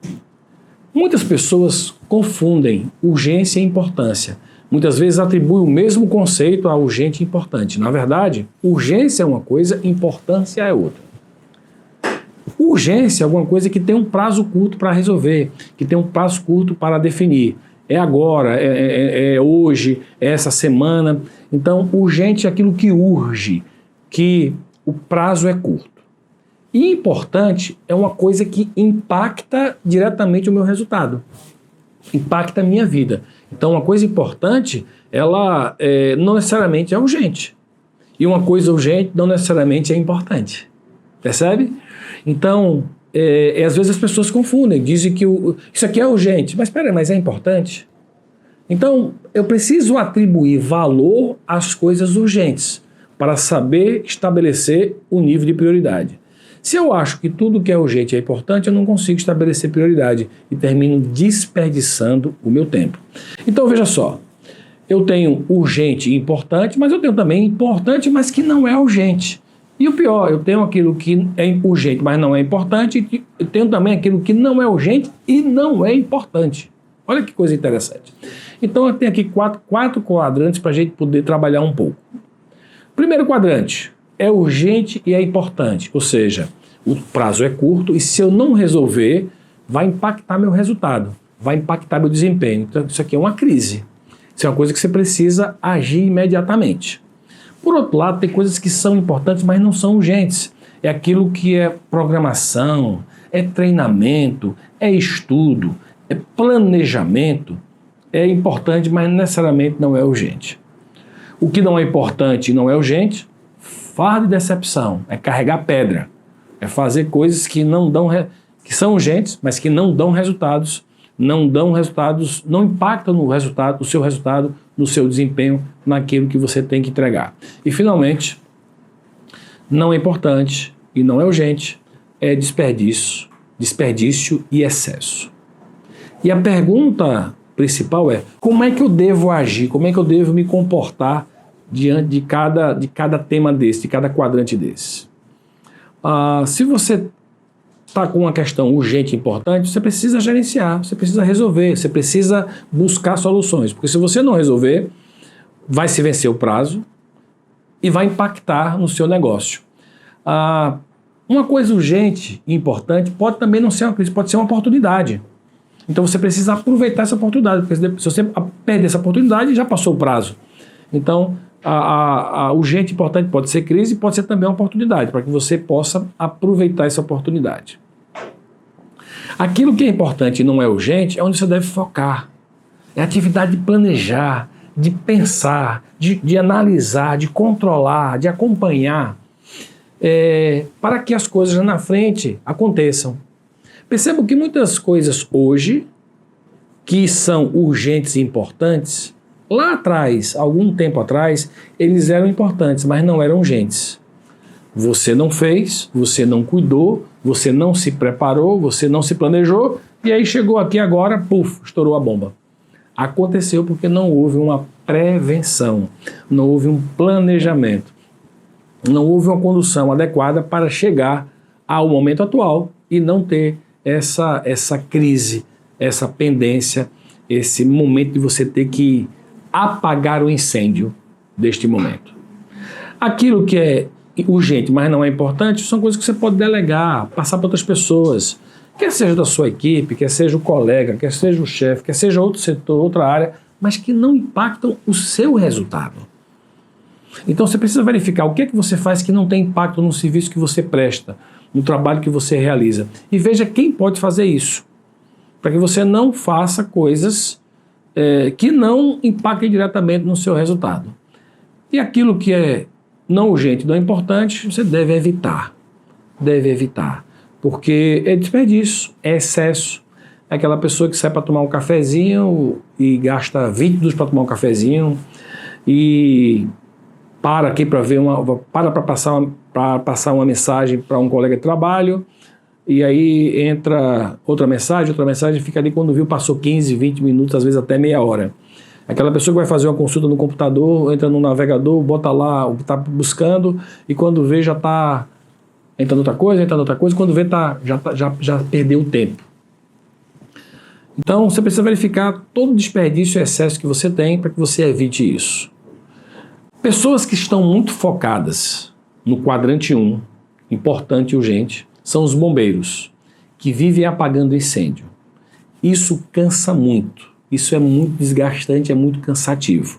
muitas pessoas confundem urgência e importância. Muitas vezes atribuem o mesmo conceito a urgente e importante. Na verdade, urgência é uma coisa, importância é outra. Urgência é alguma coisa que tem um prazo curto para resolver, que tem um prazo curto para definir. É agora, é hoje, é essa semana. Então, urgente é aquilo que urge, que o prazo é curto. E importante é uma coisa que impacta diretamente o meu resultado, impacta a minha vida. Então, uma coisa importante, ela não necessariamente é urgente. E uma coisa urgente não necessariamente é importante. Percebe? Então, às vezes as pessoas confundem, dizem que isso aqui é urgente, mas espera, mas é importante? Então, eu preciso atribuir valor às coisas urgentes para saber estabelecer o nível de prioridade. Se eu acho que tudo que é urgente é importante, eu não consigo estabelecer prioridade e termino desperdiçando o meu tempo. Então veja só, eu tenho urgente e importante, mas eu tenho também importante, mas que não é urgente. E o pior, eu tenho aquilo que é urgente, mas não é importante, e eu tenho também aquilo que não é urgente e não é importante. Olha que coisa interessante. Então eu tenho aqui quatro quadrantes para a gente poder trabalhar um pouco. Primeiro quadrante, é urgente e é importante, ou seja, o prazo é curto e se eu não resolver, vai impactar meu resultado, vai impactar meu desempenho. Então isso aqui é uma crise, isso é uma coisa que você precisa agir imediatamente. Por outro lado, tem coisas que são importantes, mas não são urgentes. É aquilo que é programação, é treinamento, é estudo, é planejamento, é importante, mas necessariamente não é urgente. O que não é importante e não é urgente, fardo de decepção, é carregar pedra, é fazer coisas que não dão, que são urgentes, mas que não dão resultados, não impactam no resultado, no seu resultado, no seu desempenho, naquilo que você tem que entregar. E finalmente, não é importante e não é urgente, é desperdício e excesso. E a pergunta principal é, como é que eu devo agir, como é que eu devo me comportar diante de cada tema desse, de cada quadrante desse. Se você está com uma questão urgente e importante, você precisa gerenciar, você precisa resolver, você precisa buscar soluções, porque se você não resolver, vai se vencer o prazo e vai impactar no seu negócio. Uma coisa urgente e importante pode também não ser uma crise, pode ser uma oportunidade. Então você precisa aproveitar essa oportunidade, porque se você perder essa oportunidade, já passou o prazo. Então, a urgente e importante pode ser crise e pode ser também uma oportunidade, para que você possa aproveitar essa oportunidade. Aquilo que é importante e não é urgente é onde você deve focar. É a atividade de planejar, de pensar, de analisar, de controlar, de acompanhar, para que as coisas na frente aconteçam. Percebo que muitas coisas hoje, que são urgentes e importantes, lá atrás, algum tempo atrás, eles eram importantes, mas não eram urgentes. Você não fez, você não cuidou, você não se preparou, você não se planejou, e aí chegou aqui agora, puf, estourou a bomba. Aconteceu porque não houve uma prevenção, não houve um planejamento, não houve uma condução adequada para chegar ao momento atual e não ter essa crise, essa pendência, esse momento de você ter que apagar o incêndio deste momento. Aquilo que é urgente, mas não é importante, são coisas que você pode delegar, passar para outras pessoas, quer seja da sua equipe, quer seja o colega, quer seja o chefe, quer seja outro setor, outra área, mas que não impactam o seu resultado. Então você precisa verificar o que é que você faz que não tem impacto no serviço que você presta, no trabalho que você realiza. E veja quem pode fazer isso, para que você não faça coisas que não impactem diretamente no seu resultado. E aquilo que é não urgente, não importante, você deve evitar. Deve evitar. Porque é desperdício, é excesso. É aquela pessoa que sai para tomar um cafezinho e gasta 20 minutos para tomar um cafezinho e para aqui para ver para passar uma mensagem para um colega de trabalho, e aí entra outra mensagem, fica ali, quando viu, passou 15, 20 minutos, às vezes até meia hora. Aquela pessoa que vai fazer uma consulta no computador, entra no navegador, bota lá o que está buscando, e quando vê já está entrando outra coisa, quando vê já perdeu o tempo. Então você precisa verificar todo o desperdício e excesso que você tem para que você evite isso. Pessoas que estão muito focadas no quadrante 1, importante e urgente, são os bombeiros, que vivem apagando incêndio. Isso cansa muito, isso é muito desgastante, é muito cansativo.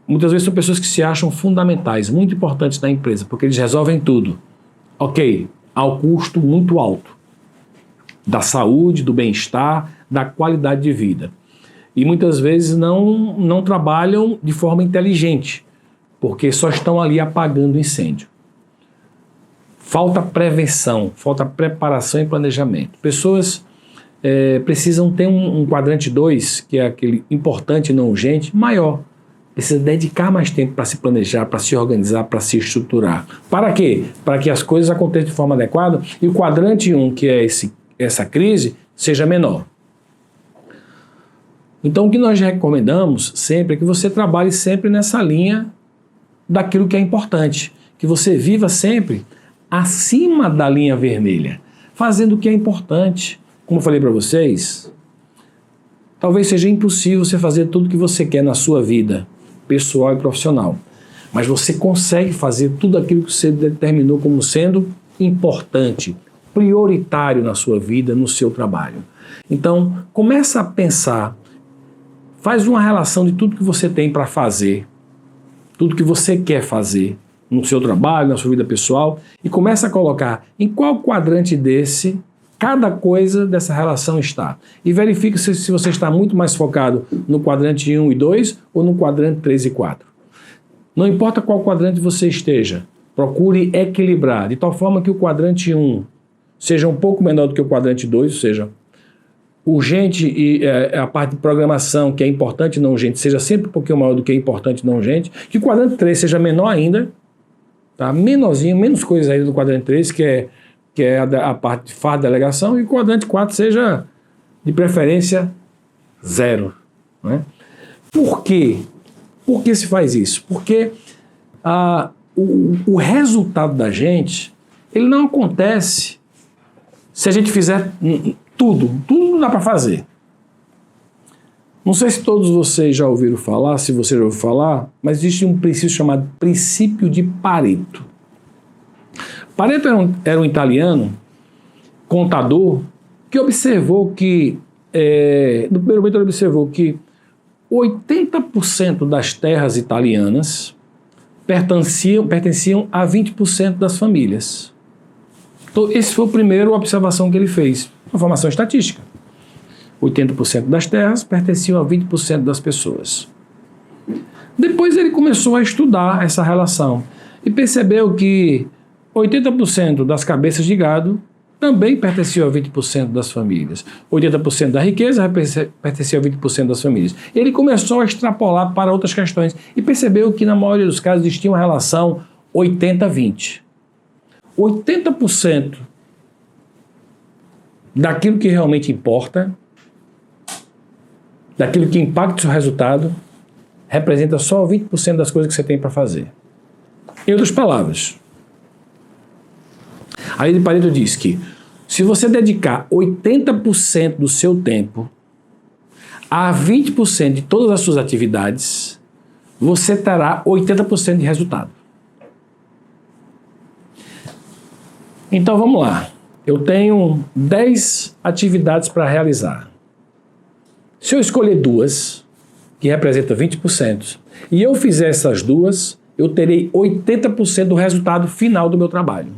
Muitas vezes são pessoas que se acham fundamentais, muito importantes na empresa, porque eles resolvem tudo. Ok, ao custo muito alto da saúde, do bem-estar, da qualidade de vida. E muitas vezes não trabalham de forma inteligente, porque só estão ali apagando o incêndio. Falta prevenção, falta preparação e planejamento. Pessoas precisam ter um quadrante 2, que é aquele importante e não urgente, maior. precisa dedicar mais tempo para se planejar, para se organizar, para se estruturar. Para quê? Para que as coisas aconteçam de forma adequada e o quadrante 1, que é essa crise, seja menor. Então, o que nós recomendamos sempre é que você trabalhe sempre nessa linha daquilo que é importante, que você viva sempre acima da linha vermelha, fazendo o que é importante. Como eu falei para vocês, talvez seja impossível você fazer tudo o que você quer na sua vida, pessoal e profissional, mas você consegue fazer tudo aquilo que você determinou como sendo importante, prioritário na sua vida, no seu trabalho. Então, começa a pensar, faz uma relação de tudo que você tem para fazer, tudo que você quer fazer no seu trabalho, na sua vida pessoal, e começa a colocar em qual quadrante desse cada coisa dessa relação está. E verifique se você está muito mais focado no quadrante 1 e 2 ou no quadrante 3 e 4. Não importa qual quadrante você esteja, procure equilibrar, de tal forma que o quadrante 1 seja um pouco menor do que o quadrante 2, ou seja, urgente e a parte de programação, que é importante e não urgente, seja sempre um pouquinho maior do que é importante e não urgente, que o quadrante 3 seja menor ainda, tá? Menorzinho, menos coisas aí do quadrante 3, que é a parte de fardo de delegação, e o quadrante 4 seja, de preferência, 0. Né? Por quê? Por que se faz isso? Porque o resultado da gente, ele não acontece se a gente fizer tudo não dá para fazer. Não sei se todos vocês já ouviram falar, se você já ouviu falar, mas existe um princípio chamado princípio de Pareto. Pareto era um italiano, contador, que observou que, no primeiro momento ele observou que 80% das terras italianas pertenciam a 20% das famílias. Então, essa foi a primeira observação que ele fez, uma formação estatística. 80% das terras pertenciam a 20% das pessoas. Depois ele começou a estudar essa relação e percebeu que 80% das cabeças de gado também pertenciam a 20% das famílias. 80% da riqueza pertencia a 20% das famílias. Ele começou a extrapolar para outras questões e percebeu que na maioria dos casos existia uma relação 80-20. 80% daquilo que realmente importa, daquilo que impacta o seu resultado, representa só 20% das coisas que você tem para fazer. Em outras palavras, a lei de Pareto diz que se você dedicar 80% do seu tempo a 20% de todas as suas atividades, você terá 80% de resultado. Então vamos lá. Eu tenho 10 atividades para realizar. Se eu escolher 2, que representam 20%, e eu fizer essas 2, eu terei 80% do resultado final do meu trabalho.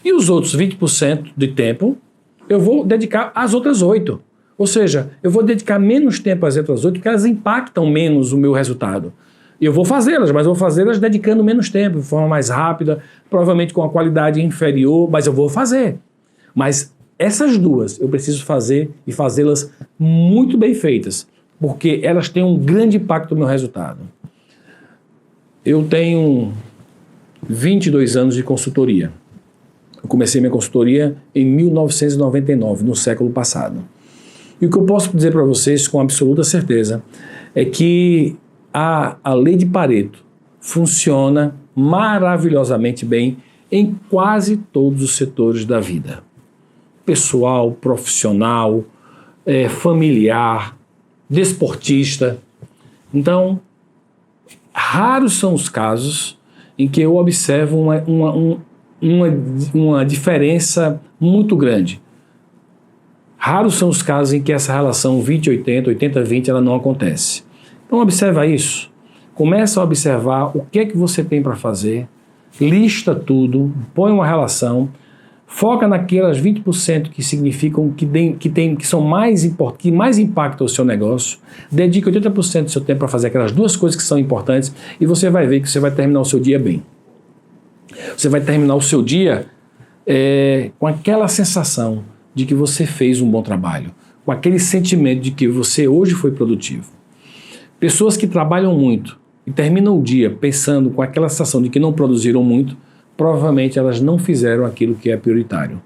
E os outros 20% de tempo, eu vou dedicar às outras 8. Ou seja, eu vou dedicar menos tempo às outras 8, porque elas impactam menos o meu resultado. E eu vou fazê-las, mas vou fazê-las dedicando menos tempo, de forma mais rápida, provavelmente com a qualidade inferior, mas eu vou fazer. Mas essas 2 eu preciso fazer e fazê-las muito bem feitas, porque elas têm um grande impacto no meu resultado. Eu tenho 22 anos de consultoria. Eu comecei minha consultoria em 1999, no século passado. E o que eu posso dizer para vocês com absoluta certeza é que a lei de Pareto funciona maravilhosamente bem em quase todos os setores da vida. Pessoal, profissional, familiar, desportista. Então, raros são os casos em que eu observo uma diferença muito grande. Raros são os casos em que essa relação 20-80, 80-20, ela não acontece. Então observa isso, começa a observar o que é que você tem para fazer, lista tudo, põe uma relação, foca naquelas 20% que significam, que são mais importantes, que mais impactam o seu negócio, dedica 80% do seu tempo para fazer aquelas 2 coisas que são importantes e você vai ver que você vai terminar o seu dia bem. Você vai terminar o seu dia com aquela sensação de que você fez um bom trabalho, com aquele sentimento de que você hoje foi produtivo. Pessoas que trabalham muito e terminam o dia pensando com aquela sensação de que não produziram muito, provavelmente elas não fizeram aquilo que é prioritário.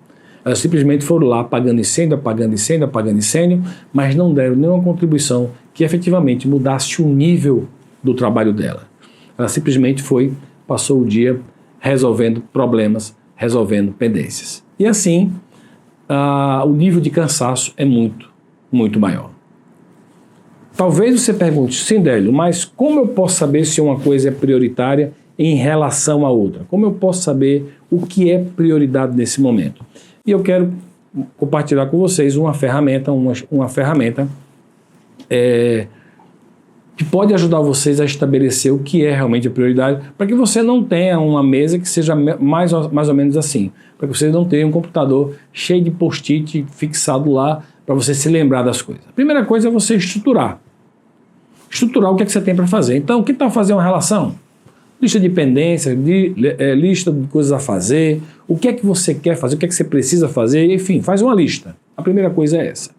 Elas simplesmente foram lá apagando incêndio, apagando incêndio, apagando incêndio, mas não deram nenhuma contribuição que efetivamente mudasse o nível do trabalho dela. Ela simplesmente passou o dia resolvendo problemas, resolvendo pendências. E assim, o nível de cansaço é muito, muito maior. Talvez você pergunte, Sindélio, mas como eu posso saber se uma coisa é prioritária em relação à outra? Como eu posso saber o que é prioridade nesse momento? E eu quero compartilhar com vocês uma ferramenta que pode ajudar vocês a estabelecer o que é realmente a prioridade, para que você não tenha uma mesa que seja mais ou menos assim, para que você não tenha um computador cheio de post-it fixado lá para você se lembrar das coisas. A primeira coisa é você estruturar o que é que você tem para fazer. Então, o que tal fazer uma relação? Lista de pendências, lista de coisas a fazer, o que é que você quer fazer, o que é que você precisa fazer, enfim, faz uma lista. A primeira coisa é essa.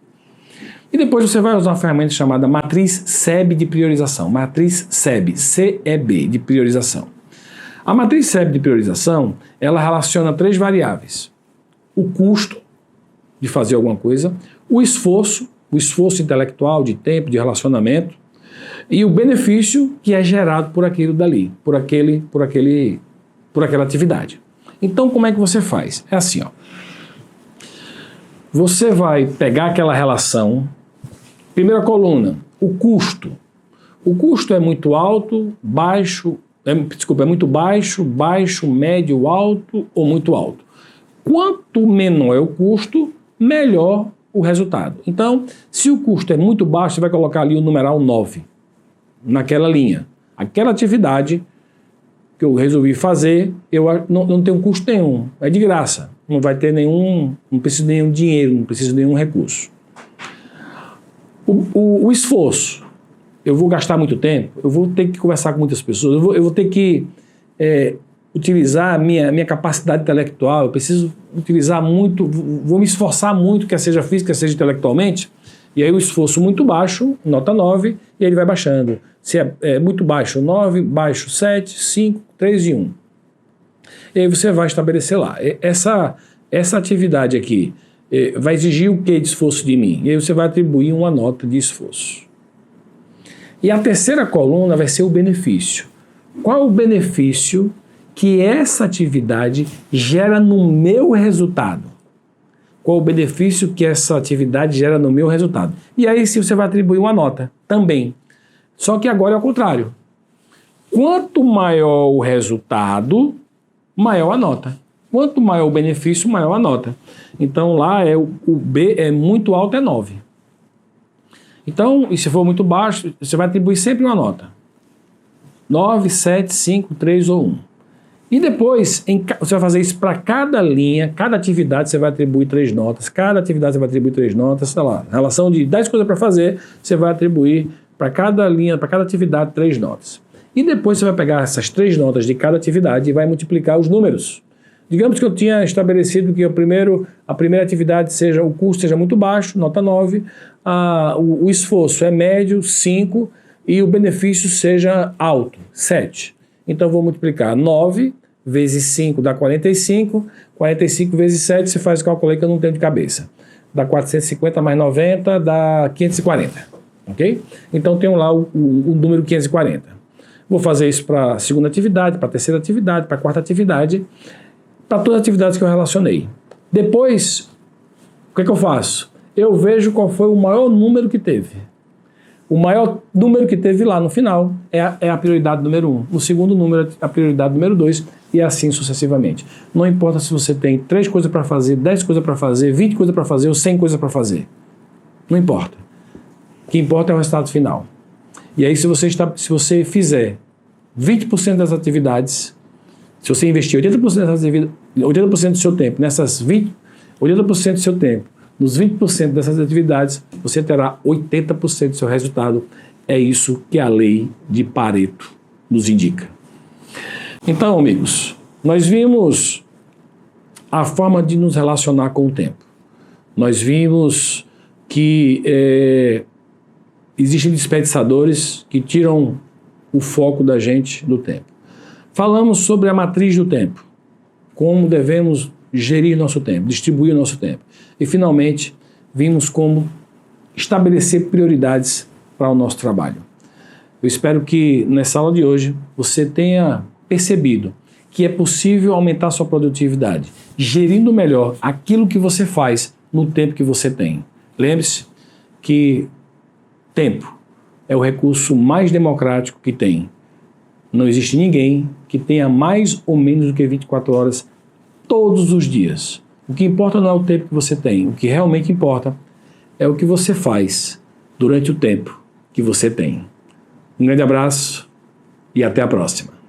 E depois você vai usar uma ferramenta chamada Matriz SEB de priorização. Matriz SEB, C-E-B, de priorização. A matriz SEB de priorização, ela relaciona 3 variáveis. O custo de fazer alguma coisa, o esforço intelectual, de tempo, de relacionamento, e o benefício que é gerado por aquilo dali, por aquela atividade. Então, como é que você faz? É assim, ó. Você vai pegar aquela relação, primeira coluna, o custo. O custo é muito alto, é muito baixo, médio, alto ou muito alto. Quanto menor é o custo, melhor o resultado. Então, se o custo é muito baixo, você vai colocar ali o numeral 9. Naquela linha. Aquela atividade que eu resolvi fazer, eu não tem um custo nenhum, é de graça. Não vai ter não precisa de nenhum dinheiro, não precisa de nenhum recurso. O esforço, eu vou gastar muito tempo, eu vou ter que conversar com muitas pessoas, eu vou ter que utilizar a minha capacidade intelectual, eu preciso utilizar muito, vou me esforçar muito, quer seja física, quer seja intelectualmente, e aí o esforço muito baixo, nota 9, e ele vai baixando. Se é muito baixo, 9, baixo, 7, 5, 3 e 1. E aí você vai estabelecer lá. Essa atividade aqui vai exigir o que de esforço de mim? E aí você vai atribuir uma nota de esforço. E a terceira coluna vai ser o benefício. Qual o benefício que essa atividade gera no meu resultado? Qual o benefício que essa atividade gera no meu resultado? E aí sim você vai atribuir uma nota também. Só que agora é o contrário. Quanto maior o resultado, maior a nota. Quanto maior o benefício, maior a nota. Então lá o B é muito alto, é 9. Então, e se for muito baixo, você vai atribuir sempre uma nota. 9, 7, 5, 3 ou 1. E depois, você vai fazer isso para cada linha, cada atividade você vai atribuir 3 notas, cada atividade você vai atribuir 3 notas, sei lá, relação de 10 coisas para fazer, você vai atribuir para cada linha, para cada atividade 3 notas. E depois você vai pegar essas 3 notas de cada atividade e vai multiplicar os números. Digamos que eu tinha estabelecido que a primeira atividade o custo seja muito baixo, nota 9, o esforço é médio, 5, e o benefício seja alto, 7. Então eu vou multiplicar 9 vezes 5 dá 45, 45 vezes 7, você faz o cálculo aí que eu não tenho de cabeça. Dá 450 mais 90, dá 540, ok? Então tenho lá o número 540. Vou fazer isso para a segunda atividade, para a terceira atividade, para a quarta atividade, para todas as atividades que eu relacionei. Depois, o que é que eu faço? Eu vejo qual foi o maior número que teve. O maior número que teve lá no final é a prioridade número 1. O segundo número é a prioridade número 2 e assim sucessivamente. Não importa se você tem 3 coisas para fazer, 10 coisas para fazer, 20 coisas para fazer ou 100 coisas para fazer. Não importa. O que importa é o resultado final. E aí se você fizer 20% das atividades, se você investir 80% do seu tempo nessas 80% do seu tempo, nos 20% dessas atividades, você terá 80% do seu resultado. É isso que a lei de Pareto nos indica. Então, amigos, nós vimos a forma de nos relacionar com o tempo. Nós vimos que existem desperdiçadores que tiram o foco da gente do tempo. Falamos sobre a matriz do tempo, como devemos gerir nosso tempo, distribuir nosso tempo. E, finalmente, vimos como estabelecer prioridades para o nosso trabalho. Eu espero que nessa aula de hoje você tenha percebido que é possível aumentar sua produtividade, gerindo melhor aquilo que você faz no tempo que você tem. Lembre-se que tempo é o recurso mais democrático que tem. Não existe ninguém que tenha mais ou menos do que 24 horas todos os dias. O que importa não é o tempo que você tem, o que realmente importa é o que você faz durante o tempo que você tem. Um grande abraço e até a próxima.